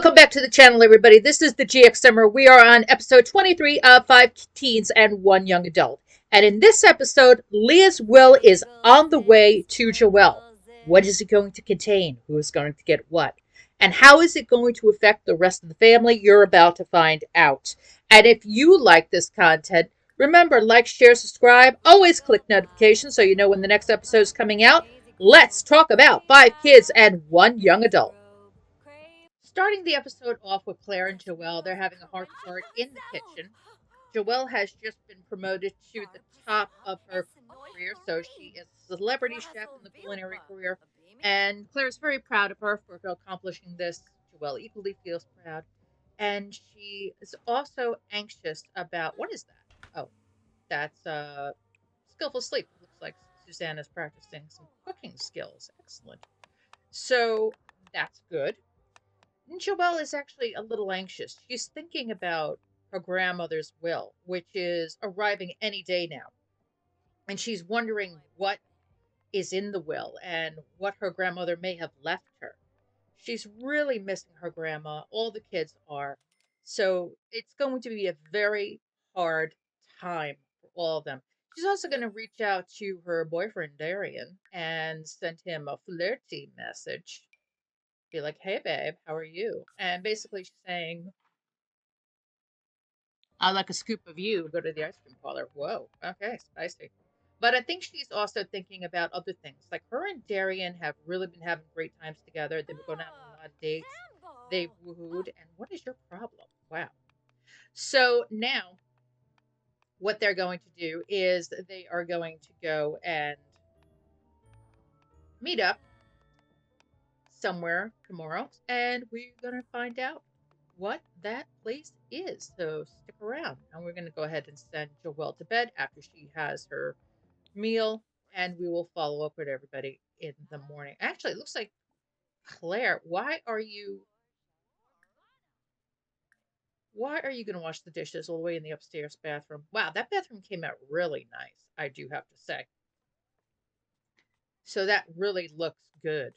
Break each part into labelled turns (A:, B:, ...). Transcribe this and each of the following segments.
A: Welcome back to the channel, everybody. This is the GXSimmer. We are on episode 23 of 5 Teens and 1 Young Adult. And in this episode, Leah's will is on the way to Joelle. What is it going to contain? Who is going to get what? And how is it going to affect the rest of the family? You're about to find out. And if you like this content, remember, like, share, subscribe. Always click notifications so you know when the next episode is coming out. Let's talk about 5 kids and 1 young adult. Starting the episode off with Claire and Joelle, they're having a heart-to-heart in the kitchen. Joelle has just been promoted to the top of her career, so she is a celebrity chef in the culinary career, and Claire is very proud of her for accomplishing this. Joelle equally feels proud, and she is also anxious about what is that? Oh, that's skillful sleep. It looks like Susanna's practicing some cooking skills. Excellent. So that's good. Joelle is actually a little anxious. She's thinking about her grandmother's will, which is arriving any day now. And she's wondering what is in the will and what her grandmother may have left her. She's really missing her grandma. All the kids are. So it's going to be a very hard time for all of them. She's also going to reach out to her boyfriend, Darien, and send him a flirty message. Be like, hey, babe, how are you? And basically she's saying, I'd like a scoop of you. Go to the ice cream parlor. Whoa, okay, spicy. But I think she's also thinking about other things. Like her and Darien have really been having great times together. They've been going out on a lot of dates. They've woohooed. And what is your problem? Wow. So now what they're going to do is they are going to go and meet up somewhere tomorrow. And we're going to find out what that place is. So stick around. And we're going to go ahead and send Joelle to bed after she has her meal, and we will follow up with everybody in the morning. Actually, it looks like Claire, why are you going to wash the dishes all the way in the upstairs bathroom? Wow, that bathroom came out really nice, I do have to say. So that really looks good.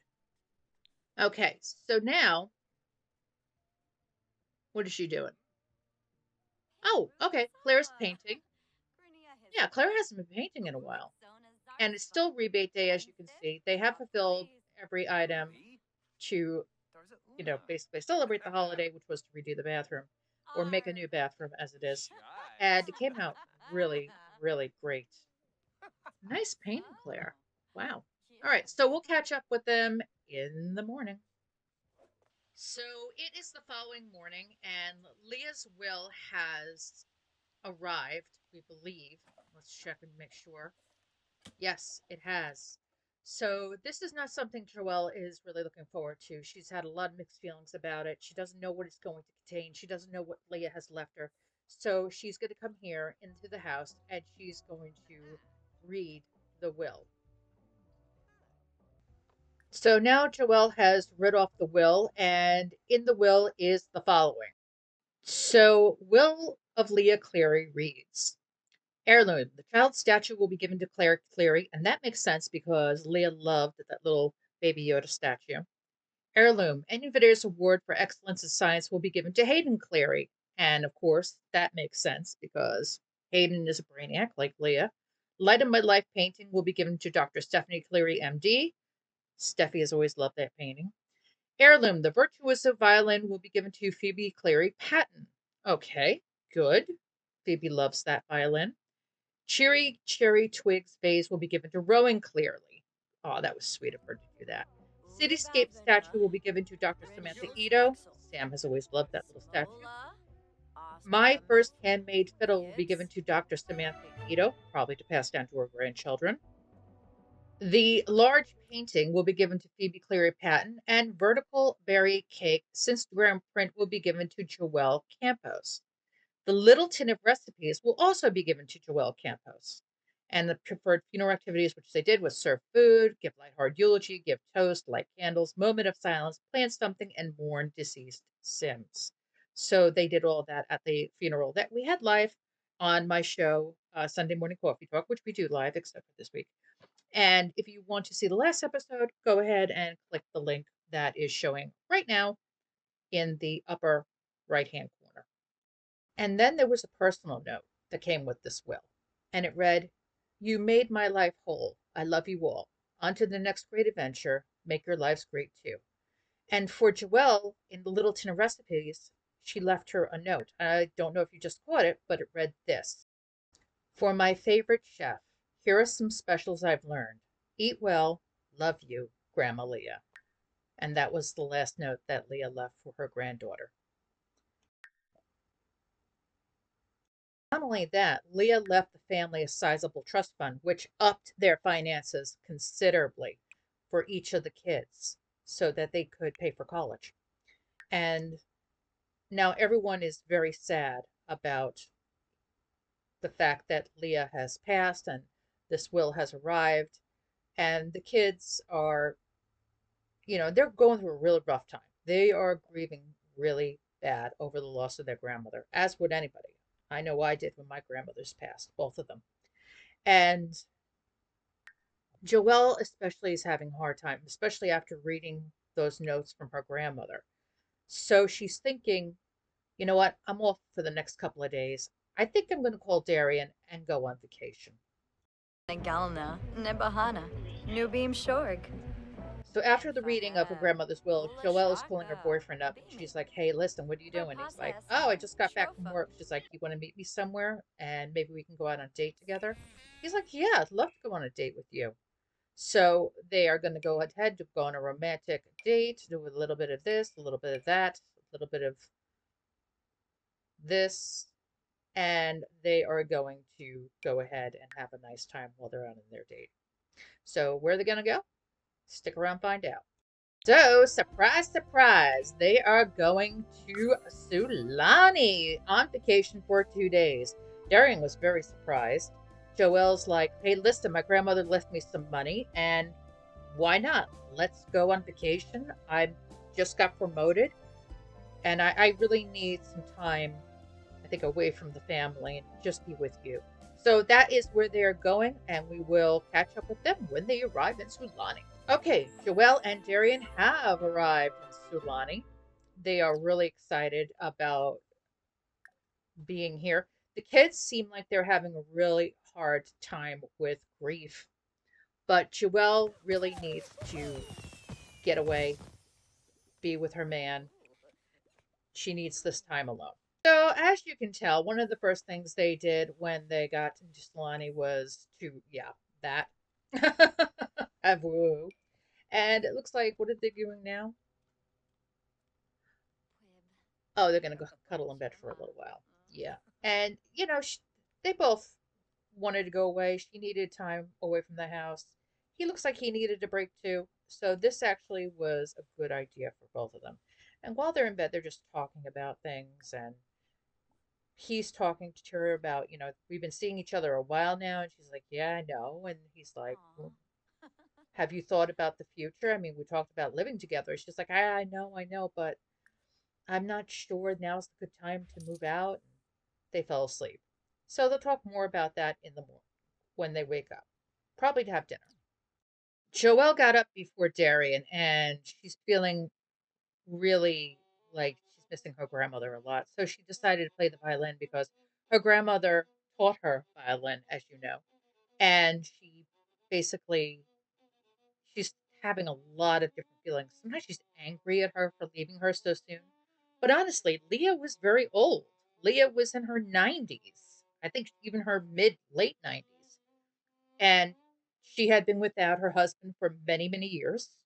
A: Okay, so now what is she doing? Oh, okay, Claire's painting. Yeah, Claire hasn't been painting in a while. And it's still rebate day, as you can see. They have fulfilled every item to, basically celebrate the holiday, which was to redo the bathroom or make a new bathroom as it is. And it came out really, really great. Nice painting, Claire. Wow. All right, so we'll catch up with them in the morning. So it is the following morning, and Leah's will has arrived, we believe. Let's check and make sure. Yes, it has. So this is not something Joelle is really looking forward to. She's had a lot of mixed feelings about it. She doesn't know what it's going to contain. She doesn't know what Leah has left her. So she's going to come here into the house and she's going to read the will. So now Joelle has read off the will, and in the will is the following. So, Will of Leah Cleary reads, Heirloom. The child's statue will be given to Claire Cleary, and that makes sense because Leah loved that little baby Yoda statue. Heirloom. Innovator's Award for Excellence in Science will be given to Hayden Cleary, and of course, that makes sense because Hayden is a brainiac like Leah. Light of My Life painting will be given to Dr. Stephanie Cleary, MD. Steffi has always loved that painting. Heirloom. The Virtuoso Violin will be given to Phoebe Cleary Patton. Okay, good. Phoebe loves that violin. Cheery Cherry Twigs vase will be given to Rowan Clearly. Oh, that was sweet of her to do that. Cityscape statue will be given to Dr. Samantha Ito. Sam has always loved that little statue. My First Handmade Fiddle will be given to Dr. Samantha Ito, probably to pass down to her grandchildren. The large painting will be given to Phoebe Cleary Patton, and Vertical Berry Cake Instagram print will be given to Joelle Campos. The little tin of recipes will also be given to Joelle Campos. And the preferred funeral activities, which they did, was serve food, give lighthearted eulogy, give toast, light candles, moment of silence, plan something, and mourn deceased Sims. So they did all that at the funeral that we had live on my show, Sunday Morning Coffee Talk, which we do live, except for this week. And if you want to see the last episode, go ahead and click the link that is showing right now in the upper right hand corner. And then there was a personal note that came with this will. And it read, "You made my life whole. I love you all. On to the next great adventure. Make your lives great too." And for Joelle, in the Little Tin of Recipes, she left her a note. I don't know if you just caught it, but it read this: "For my favorite chef, here are some specials I've learned. Eat well. Love you, Grandma Leah." And that was the last note that Leah left for her granddaughter. Not only that, Leah left the family a sizable trust fund, which upped their finances considerably for each of the kids so that they could pay for college. And now everyone is very sad about the fact that Leah has passed and this will has arrived. And the kids are, they're going through a really rough time. They are grieving really bad over the loss of their grandmother, as would anybody. I know I did when my grandmothers passed, both of them. And Joelle especially is having a hard time, especially after reading those notes from her grandmother. So she's thinking, you know what? I'm off for the next couple of days. I think I'm going to call Darien and go on vacation.
B: Galna, Nebahana, Nubim Shorg.
A: So after the reading of her grandmother's will, Joelle is calling her boyfriend up and she's like, "Hey, listen, what are you doing?" He's like, "Oh, I just got back from work." She's like, "You want to meet me somewhere and maybe we can go out on a date together?" He's like, "Yeah, I'd love to go on a date with you." So they are going to go ahead to go on a romantic date, do a little bit of this, a little bit of that, a little bit of this, and they are going to go ahead and have a nice time while they're out on their date. So where are they going to go? Stick around, find out. So, surprise, surprise, they are going to Sulani on vacation for 2 days. Darien was very surprised. Joelle's like, "Hey, listen, my grandmother left me some money, and why not? Let's go on vacation. I just got promoted, and I really need some time, I think, away from the family and just be with you." So that is where they're going, and we will catch up with them when they arrive in Sulani. Okay, Joelle and Darien have arrived in Sulani. They are really excited about being here. The kids seem like they're having a really hard time with grief, but Joelle really needs to get away, be with her man. She needs this time alone. So, as you can tell, one of the first things they did when they got to Sulani was to, yeah, that. Avoo. And it looks like, what are they doing now? Oh, they're going to go cuddle in bed for a little while. Yeah. And, they both wanted to go away. She needed time away from the house. He looks like he needed a break too. So this actually was a good idea for both of them. And while they're in bed, they're just talking about things. And he's talking to her about, we've been seeing each other a while now. And she's like, "Yeah, I know." And he's like, "Well, have you thought about the future? I mean, we talked about living together." She's like, I know, but I'm not sure now's the good time to move out." They fell asleep. So they'll talk more about that in the morning when they wake up, probably to have dinner. Joelle got up before Darien and she's feeling really like she's missing her grandmother a lot. So she decided to play the violin because her grandmother taught her violin, as you know. And she basically she's having a lot of different feelings. Sometimes she's angry at her for leaving her so soon. But honestly, Leah was very old. Leah was in her 90s. I think even her mid late 90s. And she had been without her husband for many, many years,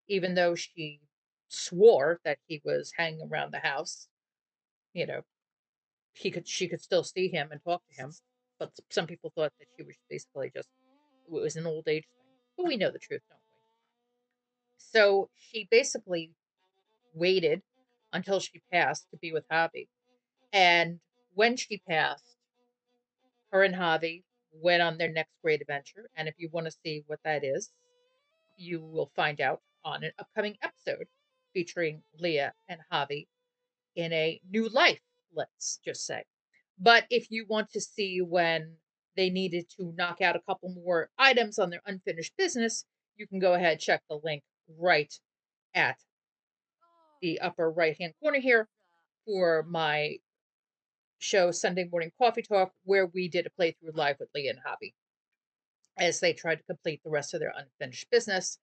A: even though she swore that he was hanging around the house. You know, she could still see him and talk to him. But some people thought that she was basically just it was an old age thing. But we know the truth, don't we? So she basically waited until she passed to be with Javi. And when she passed, her and Javi went on their next great adventure. And if you want to see what that is, you will find out on an upcoming episode featuring Leah and Javi in a new life, let's just say. But if you want to see when they needed to knock out a couple more items on their unfinished business, you can go ahead and check the link right at the upper right hand corner here for my show Sunday Morning Coffee Talk, where we did a playthrough live with Leah and Hobby as they tried to complete the rest of their unfinished business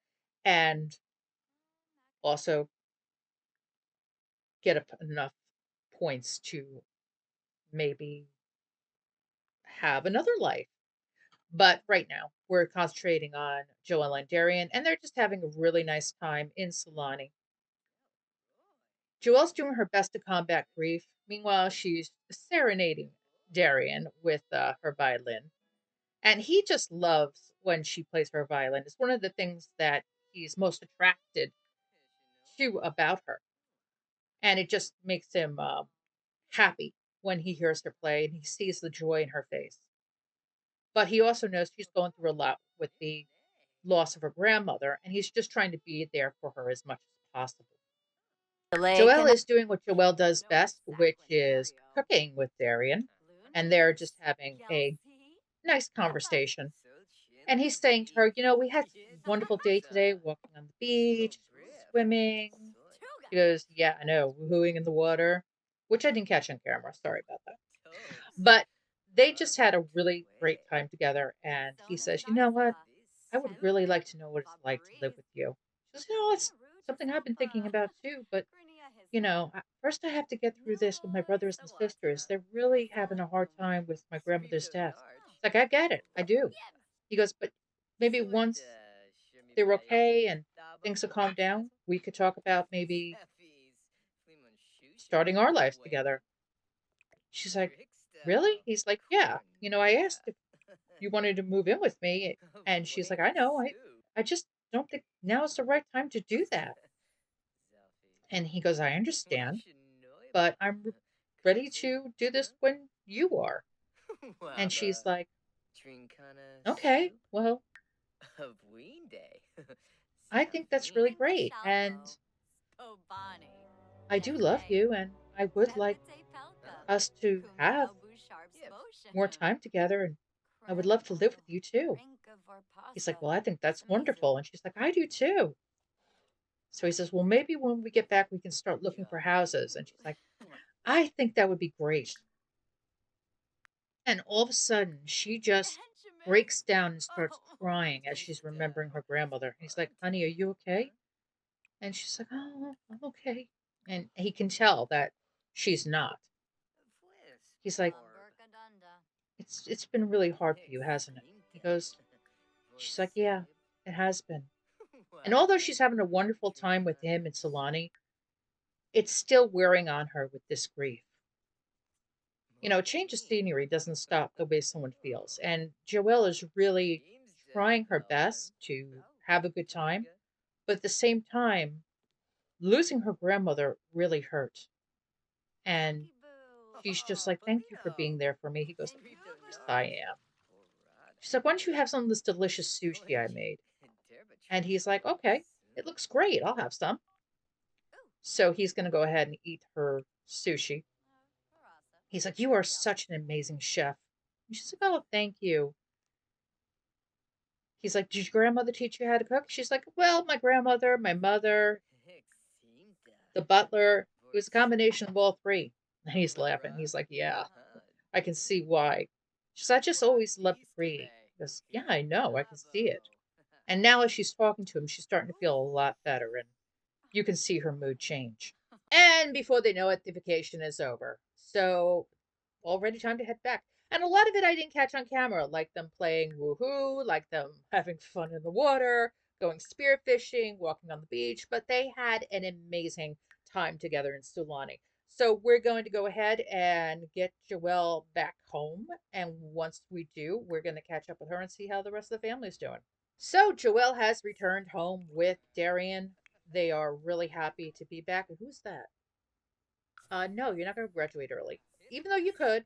A: and also get up enough points to maybe have another life. But right now, we're concentrating on Joelle and Darien, and they're just having a really nice time in Solani. Joelle's doing her best to combat grief. Meanwhile, she's serenading Darien with her violin. And he just loves when she plays her violin. It's one of the things that he's most attracted to about her. And it just makes him happy when he hears her play and he sees the joy in her face. But he also knows she's going through a lot with the loss of her grandmother, and he's just trying to be there for her as much as possible. Joelle is doing what Joelle does best, which is cooking with Darien, and they're just having a nice conversation. And he's saying to her, you know, we had such a wonderful day today, walking on the beach, swimming. She goes, yeah, I know, woohooing in the water, which I didn't catch on camera. Sorry about that. But they just had a really great time together. And he says, you know what? I would really like to know what it's like to live with you. She goes, you know, it's something I've been thinking about too. But, you know, first I have to get through this with my brothers and sisters. They're really having a hard time with my grandmother's death. It's like, I get it. I do. He goes, but maybe once they're okay and things will calm down, we could talk about maybe starting our lives together. She's like, really? He's like, yeah. You know, I asked if you wanted to move in with me. And she's like, I know. I just don't think now is the right time to do that. And he goes, I understand, but ready to do this when you are. And she's like, okay, well, I think that's really great. And I do love you. And I would like us to have more time together. And I would love to live with you too. He's like, well, I think that's wonderful. And she's like, I do too. So he says, well, maybe when we get back, we can start looking for houses. And she's like, I think that would be great. And all of a sudden, she just breaks down and starts crying as she's remembering her grandmother. He's like, honey, are you okay? And she's like, oh, I'm okay. And he can tell that she's not. He's like, it's been really hard for you, hasn't it? He goes, she's like, yeah, it has been. And although she's having a wonderful time with him and Solani, it's still wearing on her with this grief. You know, change of scenery doesn't stop the way someone feels. And Joelle is really trying her best to have a good time, but at the same time, losing her grandmother really hurt. And she's just like, thank you for being there for me. He goes, of course I am. She's like, why don't you have some of this delicious sushi I made? And he's like, okay, it looks great. I'll have some. So he's going to go ahead and eat her sushi. He's like, you are such an amazing chef. And she's like, oh, thank you. He's like, did your grandmother teach you how to cook? She's like, well, my grandmother, my mother, the butler. It was a combination of all three. And he's laughing. He's like, yeah, I can see why. She's, I just always loved to read. He goes, yeah, I know. I can see it. And now as she's talking to him, she's starting to feel a lot better. And you can see her mood change. And before they know it, the vacation is over. So already time to head back. And a lot of it I didn't catch on camera, like them playing woohoo, like them having fun in the water, going spearfishing, walking on the beach. But they had an amazing time together in Sulani. So we're going to go ahead and get Joelle back home. And once we do, we're going to catch up with her and see how the rest of the family's doing. So Joelle has returned home with Darien. They are really happy to be back. Who's that? No, you're not going to graduate early. Even though you could,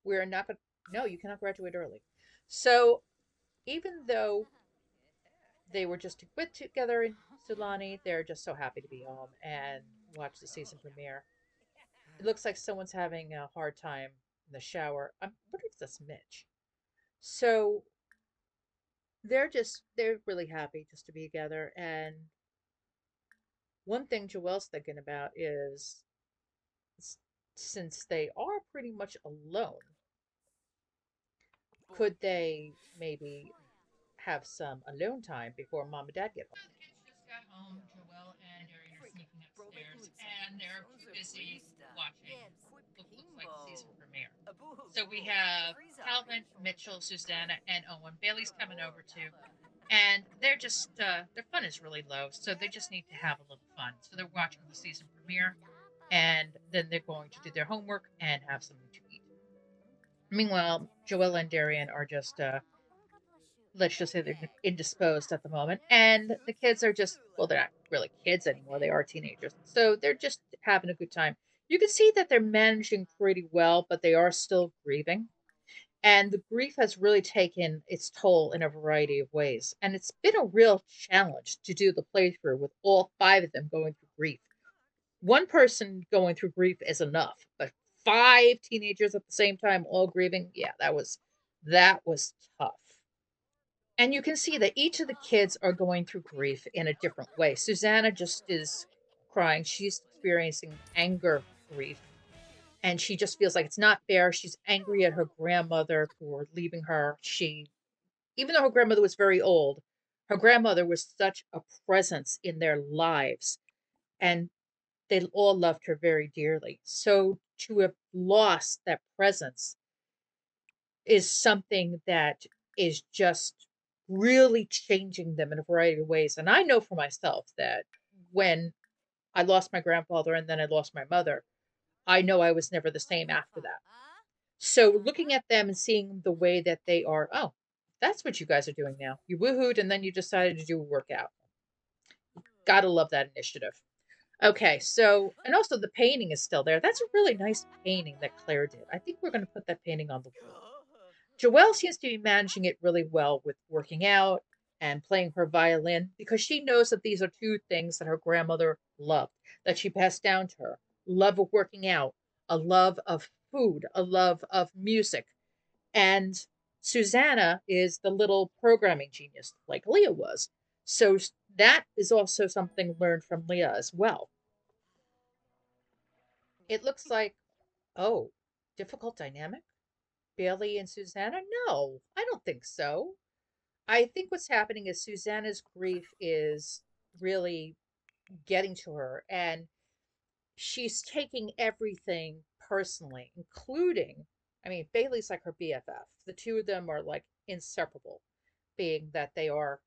A: we're not going to, no, you cannot graduate early. So even though they were just a bit together in Sulani, they're just so happy to be home and watch the season premiere. It looks like someone's having a hard time in the shower. I wonder if that's Mitch. So they're really happy just to be together and One thing Joelle's thinking about is since they are pretty much alone, could they maybe have some alone time before mom and dad get home? The kids just got home. Joelle and Darien are sneaking upstairs, and they're too busy watching what looks like the season premiere. So we have Calvin, Mitchell, Susanna, and Owen. Bailey's coming over too, and they're just their fun is really low, so they just need to have a little fun. So they're watching the season premiere, and then they're going to do their homework and have something to eat. Meanwhile, Joelle and Darien are just let's just say they're indisposed at the moment, and the kids are just well, they're not really kids anymore, they are teenagers, so they're just having a good time. You can see that they're managing pretty well, but they are still grieving, and the grief has really taken its toll in a variety of ways, and it's been a real challenge to do the playthrough with all five of them going through grief. One person going through grief is enough, but five teenagers at the same time all grieving, yeah, that was tough. And you can see that each of the kids are going through grief in a different way. Susanna just is crying. She's experiencing anger grief. And she just feels like it's not fair. She's angry at her grandmother for leaving her. Even though her grandmother was very old, her grandmother was such a presence in their lives. And they all loved her very dearly. So to have lost that presence is something that is just really changing them in a variety of ways. And I know for myself that when I lost my grandfather and then I lost my mother, I know I was never the same after that. So looking at them and seeing the way that they are, oh, that's what you guys are doing now. You woohooed and then you decided to do a workout. Gotta love that initiative. Okay, so, and also the painting is still there. That's a really nice painting that Claire did. I think we're going to put that painting on the wall. Joelle seems to be managing it really well with working out and playing her violin because she knows that these are two things that her grandmother loved, that she passed down to her: love of working out, a love of food, a love of music. And Susanna is the little programming genius like Leah was. So that is also something learned from Leah as well. It looks like, oh, difficult dynamic? Bailey and Susanna? No, I don't think so. I think what's happening is Susanna's grief is really getting to her, and she's taking everything personally, including, I mean, Bailey's like her BFF. The two of them are like inseparable, being that they are,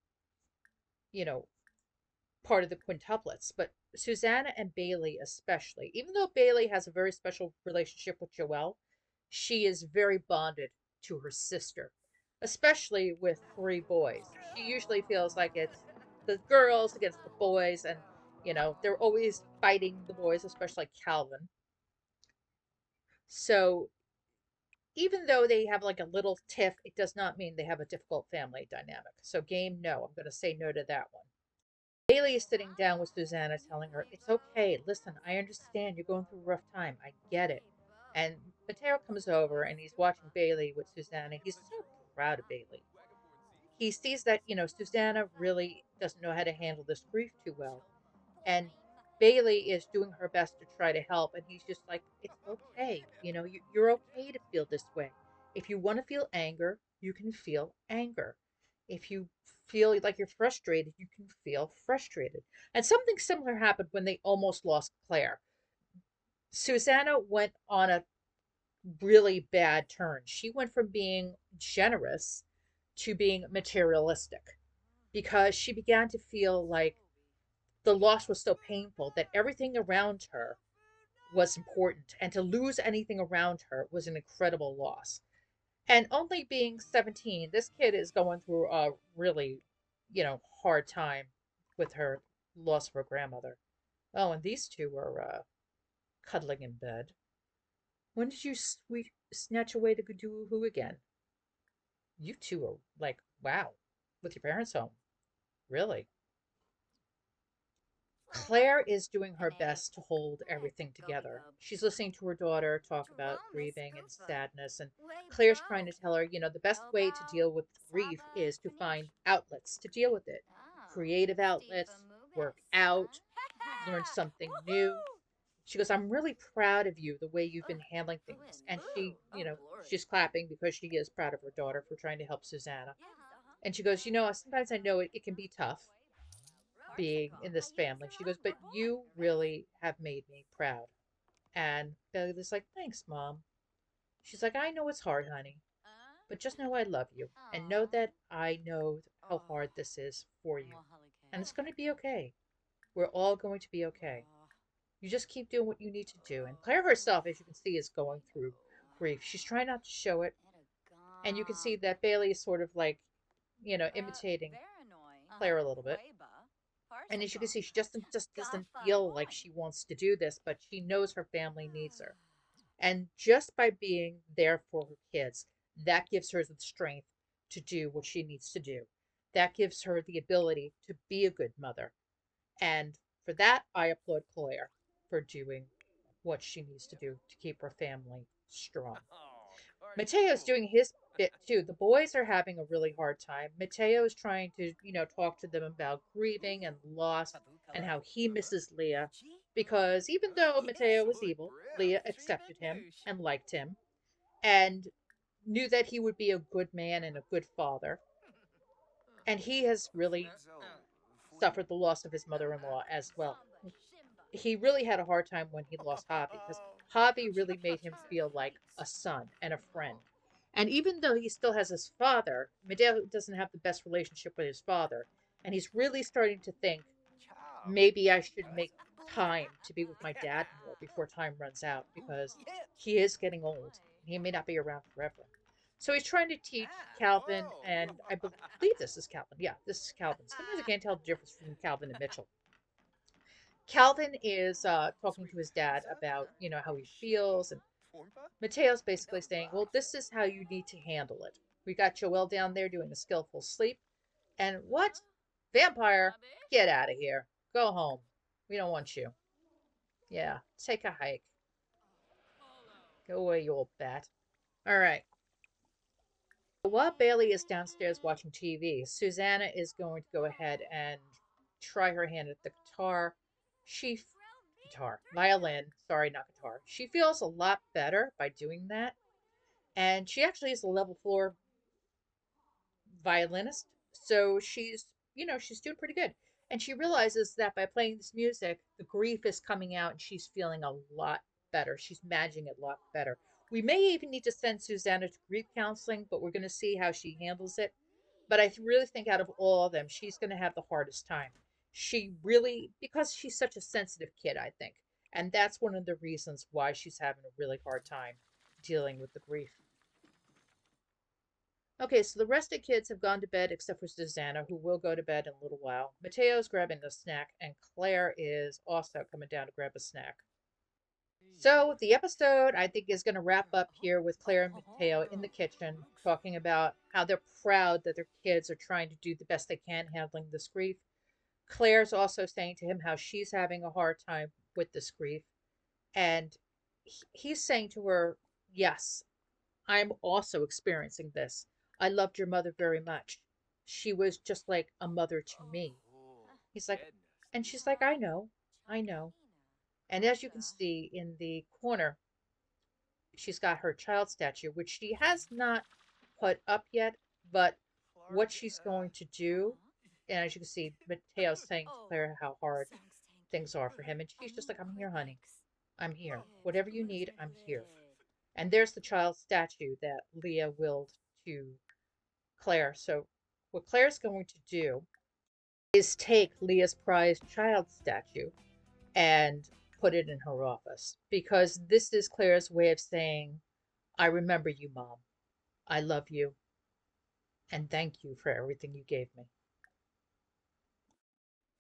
A: you know, part of the quintuplets. But Susanna and Bailey, especially, even though Bailey has a very special relationship with Joelle, she is very bonded to her sister, especially with three boys. She usually feels like it's the girls against the boys, and they're always fighting the boys, especially Calvin. So even though they have like a little tiff, it does not mean they have a difficult family dynamic. So game, no, I'm going to say no to that one. Bailey is sitting down with Susanna, telling her, "It's okay. Listen, I understand you're going through a rough time. I get it." And Mateo comes over and he's watching Bailey with Susanna. He's so proud of Bailey. He sees that, Susanna really doesn't know how to handle this grief too well. And Bailey is doing her best to try to help. And he's just like, "It's okay. You're okay to feel this way. If you want to feel anger, you can feel anger. If you feel like you're frustrated, you can feel frustrated." And something similar happened when they almost lost Claire. Susanna went on a really bad turn. She went from being generous to being materialistic because she began to feel like the loss was so painful that everything around her was important, and to lose anything around her was an incredible loss. And only being 17, this kid is going through a really, hard time with her loss of her grandmother. Oh, and these two are cuddling in bed. When did you sweet snatch away to do who again? You two are like, wow, with your parents home. Really? Claire is doing her best to hold everything together. She's listening to her daughter talk about grieving and sadness, and Claire's trying to tell her, the best way to deal with grief is to find outlets to deal with it: creative outlets, work out, learn something new. She goes, I'm really proud of you, the way you've been handling things. And she, she's clapping because she is proud of her daughter for trying to help Susanna. And she goes, sometimes I know it can be tough being in this family. She goes, but you really have made me proud. And Bailey was like, thanks, Mom. She's like, I know it's hard, honey, but just know I love you and know that I know how hard this is for you. And it's going to be okay. We're all going to be okay. You just keep doing what you need to do. And Claire herself, as you can see, is going through grief. She's trying not to show it. And you can see that Bailey is sort of like, imitating Claire a little bit. And as you can see, she just doesn't feel like she wants to do this, but she knows her family needs her. And just by being there for her kids, that gives her the strength to do what she needs to do. That gives her the ability to be a good mother. And for that, I applaud Claire for doing what she needs to do to keep her family strong. Mateo's doing his bit too. The boys are having a really hard time. Mateo is trying to, talk to them about grieving and loss and how he misses Leah. Because even though Mateo was evil, Leah accepted him and liked him and knew that he would be a good man and a good father. And he has really suffered the loss of his mother in law as well. He really had a hard time when he lost Javi because Javi really made him feel like a son and a friend. And even though he still has his father, Medeo doesn't have the best relationship with his father. And he's really starting to think maybe I should make time to be with my dad more before time runs out because he is getting old. He may not be around forever. So he's trying to teach Calvin, and I believe this is Calvin. Yeah, this is Calvin. Sometimes I can't tell the difference between Calvin and Mitchell. Calvin is talking to his dad about, how he feels, and Mateo's basically saying, well, this is how you need to handle it. We got Joelle down there doing a skillful sleep, and what? Vampire, get out of here. Go home. We don't want you. Yeah, take a hike. Go away, you old bat. All right. While Bailey is downstairs watching TV, Susanna is going to go ahead and try her hand at the guitar. Violin, sorry, not guitar. She feels a lot better by doing that. And she actually is a level 4 violinist. So she's doing pretty good. And she realizes that by playing this music, the grief is coming out and she's feeling a lot better. She's managing it a lot better. We may even need to send Susanna to grief counseling, but we're going to see how she handles it. But I really think out of all of them, she's going to have the hardest time. She really, because she's such a sensitive kid, I think. And that's one of the reasons why she's having a really hard time dealing with the grief. Okay, so the rest of the kids have gone to bed except for Susanna, who will go to bed in a little while. Mateo's grabbing a snack, and Claire is also coming down to grab a snack. So the episode, I think, is going to wrap up here with Claire and Mateo in the kitchen talking about how they're proud that their kids are trying to do the best they can handling this grief. Claire's also saying to him how she's having a hard time with this grief. And he's saying to her, yes, I'm also experiencing this. I loved your mother very much. She was just like a mother to me. He's like, and she's like, I know, I know. And as you can see in the corner, she's got her child statue, which she has not put up yet, but what she's going to do, and as you can see, Mateo's saying to Claire how hard things are for him, and she's just like, I'm here, honey. I'm here. Whatever you need, I'm here. And there's the child statue that Leah willed to Claire. So what Claire's going to do is take Leah's prized child statue and put it in her office because this is Claire's way of saying, I remember you, Mom. I love you. And thank you for everything you gave me.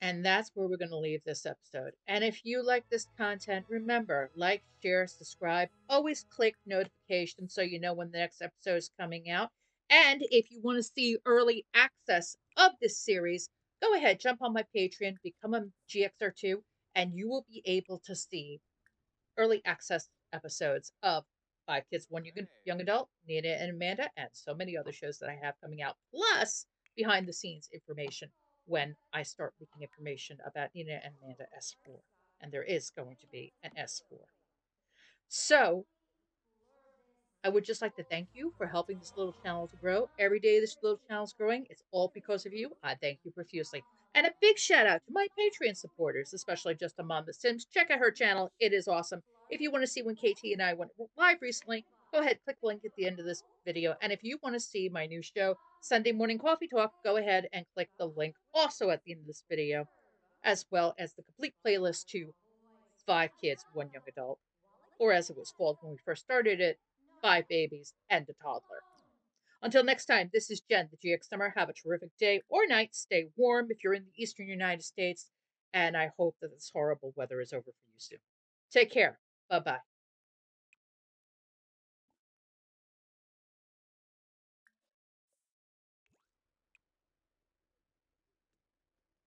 A: And that's where we're going to leave this episode. And if you like this content, remember, like, share, subscribe. Always click notifications so you know when the next episode is coming out. And if you want to see early access of this series, go ahead, jump on my Patreon, become a GXR2, and you will be able to see early access episodes of 5 Kids, One Young Adult, Nina and Amanda, and so many other shows that I have coming out, plus behind the scenes information when I start leaking information about Nina and Amanda S4. and there is going to be an S4. So I would just like to thank you for helping this little channel to grow. Every day this little channel is growing. It's all because of you. I thank you profusely. And a big shout out to my Patreon supporters, especially Just a Mom that Sims. Check out her channel. It is awesome. If you want to see when KT and I went live recently, go ahead, click the link at the end of this video. And if you want to see my new show, Sunday Morning Coffee Talk, go ahead and click the link also at the end of this video, as well as the complete playlist to 5 Kids, 1 Young Adult, or as it was called when we first started it, 5 babies and a toddler. Until next time, this is Jen, the GXSimmer. Have a terrific day or night. Stay warm if you're in the eastern United States, and I hope that this horrible weather is over for you soon. Take care. Bye bye.